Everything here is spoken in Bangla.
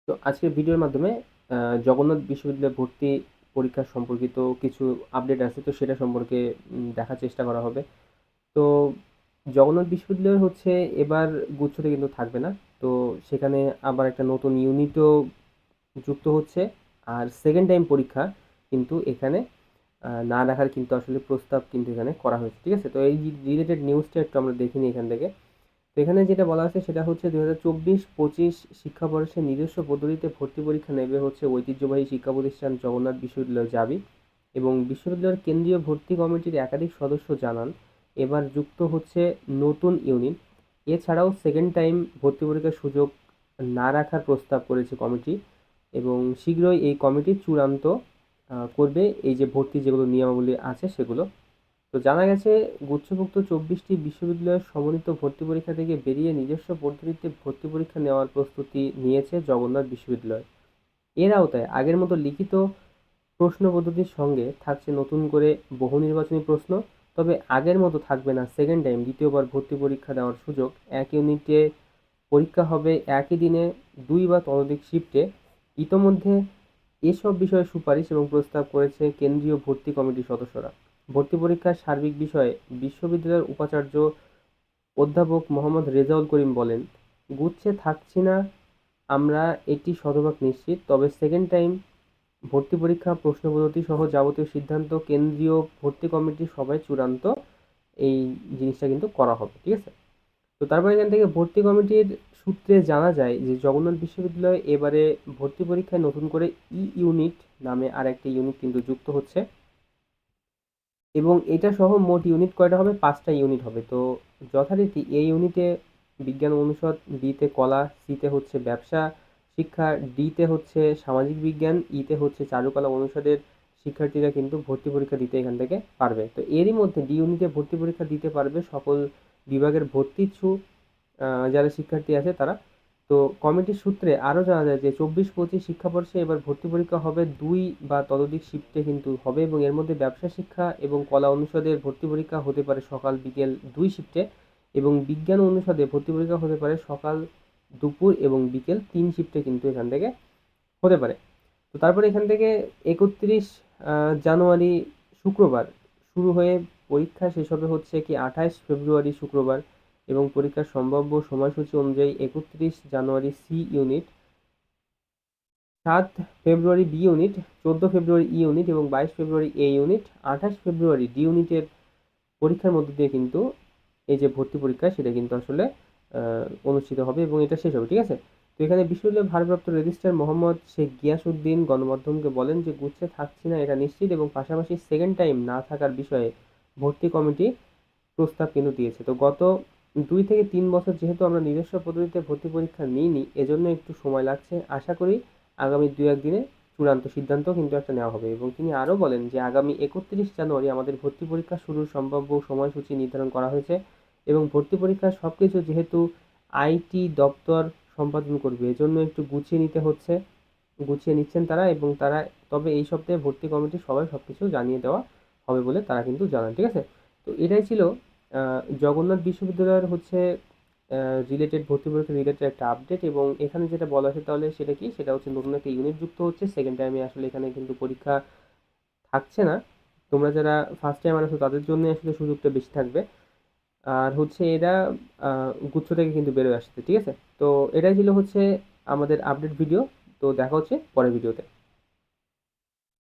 তো আজকের ভিডিওর মাধ্যমে জগন্নাথ বিশ্ববিদ্যালয়ে ভর্তি পরীক্ষা সম্পর্কিত কিছু আপডেট আছে, তো সেটা সম্পর্কে দেখার চেষ্টা করা হবে। তো জগন্নাথ বিশ্ববিদ্যালয় হচ্ছে এবার গুচ্ছতে কিন্তু থাকবে না। তো সেখানে আবার একটা নতুন ইউনিটও যুক্ত হচ্ছে। আর সেকেন্ড টাইম পরীক্ষা কিন্তু এখানে না রাখার কিন্তু আসলে প্রস্তাব কিন্তু এখানে করা হয়েছে, ঠিক আছে? তো এই রিলেটেড নিউজটা একটু আমরা দেখে নিই এখান থেকে। তো এখানে যেটা বলা আছে সেটা হচ্ছে 2024-25 শিক্ষাবর্ষে নিজস্ব পদ্ধতিতে ভর্তি পরীক্ষা নেবে হচ্ছে ঐতিহ্যবাহী শিক্ষা প্রতিষ্ঠান জগন্নাথ বিশ্ববিদ্যালয় জাবি। এবং বিশ্ববিদ্যালয়ের কেন্দ্রীয় ভর্তি কমিটির একাধিক সদস্য জানান এবার যুক্ত হচ্ছে নতুন ইউনিট। এছাড়াও সেকেন্ড টাইম ভর্তি পরীক্ষার সুযোগ না রাখার প্রস্তাব করেছে কমিটি, এবং শীঘ্রই এই কমিটি চূড়ান্ত করবে এই যে ভর্তি যেগুলো নিয়মাবলী আছে সেগুলো। তো জানা গেছে গুচ্ছভুক্ত 24টি বিশ্ববিদ্যালয়ের সমন্বিত ভর্তি পরীক্ষা থেকে বেরিয়ে নিজস্ব পদ্ধতিতে ভর্তি পরীক্ষা নেওয়ার প্রস্তুতি নিয়েছে জগন্নাথ বিশ্ববিদ্যালয়। এর আওতায় আগের মতো লিখিত প্রশ্ন পদ্ধতির সঙ্গে থাকছে নতুন করে বহু নির্বাচনী প্রশ্ন। তবে আগের মতো থাকবে না সেকেন্ড টাইম দ্বিতীয়বার ভর্তি পরীক্ষা দেওয়ার সুযোগ। এক ইউনিটে পরীক্ষা হবে একই দিনে 2 বা ততোধিক শিফটে। ইতোমধ্যে এসব বিষয়ে সুপারিশ এবং প্রস্তাব করেছে কেন্দ্রীয় ভর্তি কমিটির সদস্যরা। ভর্তি পরীক্ষার সার্বিক বিষয়ে বিশ্ববিদ্যালয়ের উপাচার্য অধ্যাপক মোহাম্মদ রেজাউল করিম বলেন, গুচ্ছে থাকছি না আমরা এটি শতভাগ নিশ্চিত। তবে সেকেন্ড টাইম ভর্তি পরীক্ষা প্রশ্ন পদ্ধতি সহ যাবতীয় সিদ্ধান্ত কেন্দ্রীয় ভর্তি কমিটির সভায় চূড়ান্ত এই জিনিসটা কিন্তু করা হবে, ঠিক আছে? তো তারপরে এখান থেকে ভর্তি কমিটির সূত্রে জানা যায় যে জগন্নাথ বিশ্ববিদ্যালয়ে এবারে ভর্তি পরীক্ষায় নতুন করে ইউনিট নামে আর একটা ইউনিট কিন্তু যুক্ত হচ্ছে। এবং এটা সহ মোট ইউনিট কয়টা হবে? 5টা ইউনিট হবে। তো যথারীতি এই ইউনিটে বিজ্ঞান অনুষদ, বিতে কলা, সিতে হচ্ছে ব্যবসা শিক্ষা, ডিতে হচ্ছে সামাজিক বিজ্ঞান, ইতে হচ্ছে চারুকলা অনুষদের শিক্ষার্থীরা কিন্তু ভর্তি পরীক্ষা দিতে এখান থেকে পারবে। তো এরই মধ্যে ডি ইউনিটে ভর্তি পরীক্ষা দিতে পারবে সকল বিভাগের ভর্তি ইচ্ছু যারা শিক্ষার্থী আছে তারা। তো কমিটির সূত্রে আরও জানা যায় যে 24-25 শিক্ষাবর্ষে এবার ভর্তি পরীক্ষা হবে 2 বা ততোধিক শিফটে কিন্তু হবে, এবং এর মধ্যে ব্যবসা শিক্ষা এবং কলা অনুষদের ভর্তি পরীক্ষা হতে পারে সকাল বিকেল 2 শিফটে, এবং বিজ্ঞান অনুষদে ভর্তি পরীক্ষা হতে পারে সকাল দুপুর এবং বিকেল 3 শিফটে কিন্তু এখান থেকে হতে পারে। তো তারপরে এখান থেকে 31 জানুয়ারি শুক্রবার শুরু হয়ে পরীক্ষা শেষ হবে হচ্ছে কি 28 ফেব্রুয়ারি শুক্রবার। এবং পরীক্ষার সম্ভাব্য সময়সূচি অনুযায়ী 31 জানুয়ারি সি ইউনিট, 7 ফেব্রুয়ারি বি ইউনিট, 14 ফেব্রুয়ারি ই ইউনিট এবং 22 ফেব্রুয়ারি এ ইউনিট, 28 ফেব্রুয়ারি ডি ইউনিটের পরীক্ষার মধ্যে দিয়ে কিন্তু এই যে ভর্তি পরীক্ষা সেটা কিন্তু আসলে অনুষ্ঠিত হবে এবং এটা শেষ হবে, ঠিক আছে? তো এখানে বিশ্ববিদ্যালয়ের ভারপ্রাপ্ত রেজিস্ট্রার মোহাম্মদ শেখ গিয়াসউদ্দিন গণমাধ্যমকে বলেন যে গুচ্ছে থাকছি না এটা নিশ্চিত, এবং পাশাপাশি সেকেন্ড টাইম না থাকার বিষয়ে ভর্তি কমিটি প্রস্তাব কিন্তু দিয়েছে। তো গত 2 থেকে 3 বছর যেহেতু আমরা নিজস্ব পদ্ধতিতে ভর্তি পরীক্ষা নিইনি, এজন্য একটু সময় লাগছে। আশা করি আগামী 2-1 দিনে চূড়ান্ত সিদ্ধান্ত কিন্তু একটা নেওয়া হবে। এবং তিনি আরও বলেন যে আগামী 31 জানুয়ারি আমাদের ভর্তি পরীক্ষা শুরুর সম্ভাব্য সময়সূচি নির্ধারণ করা হয়েছে, এবং ভর্তি পরীক্ষার সব কিছু যেহেতু আইটি দপ্তর সম্পাদন করবে এজন্য একটু গুছিয়ে নিতে হচ্ছে, গুছিয়ে নিচ্ছেন তারা, এবং তারা তবে এই সপ্তাহে ভর্তি কমিটি সবাই সব কিছু জানিয়ে দেওয়া হবে বলে তারা কিন্তু জানান, ঠিক আছে? তো এটাই ছিল জগন্নাথ বিশ্ববিদ্যালয়ের হচ্ছে রিলেটেড ভর্তি পরীক্ষা রিলেটেড একটা আপডেট। এবং এখানে যেটা বলা আছে তাহলে সেটা কি, সেটা হচ্ছে নতুন একটা ইউনিট যুক্ত হচ্ছে সেকেন্ড টাইমে, আসলে এখানে কিন্তু পরীক্ষা থাকছে না। তোমরা যারা ফার্স্ট টাইম আছো তাদের জন্য আসলে সুযোগটা বেশি থাকবে। আর হচ্ছে এরা গুচ্ছ থেকে কিন্তু বেরোয় আসছে, ঠিক আছে? তো এটাই ছিল হচ্ছে আমাদের আপডেট ভিডিও। তো দেখা হচ্ছে পরের ভিডিওতে।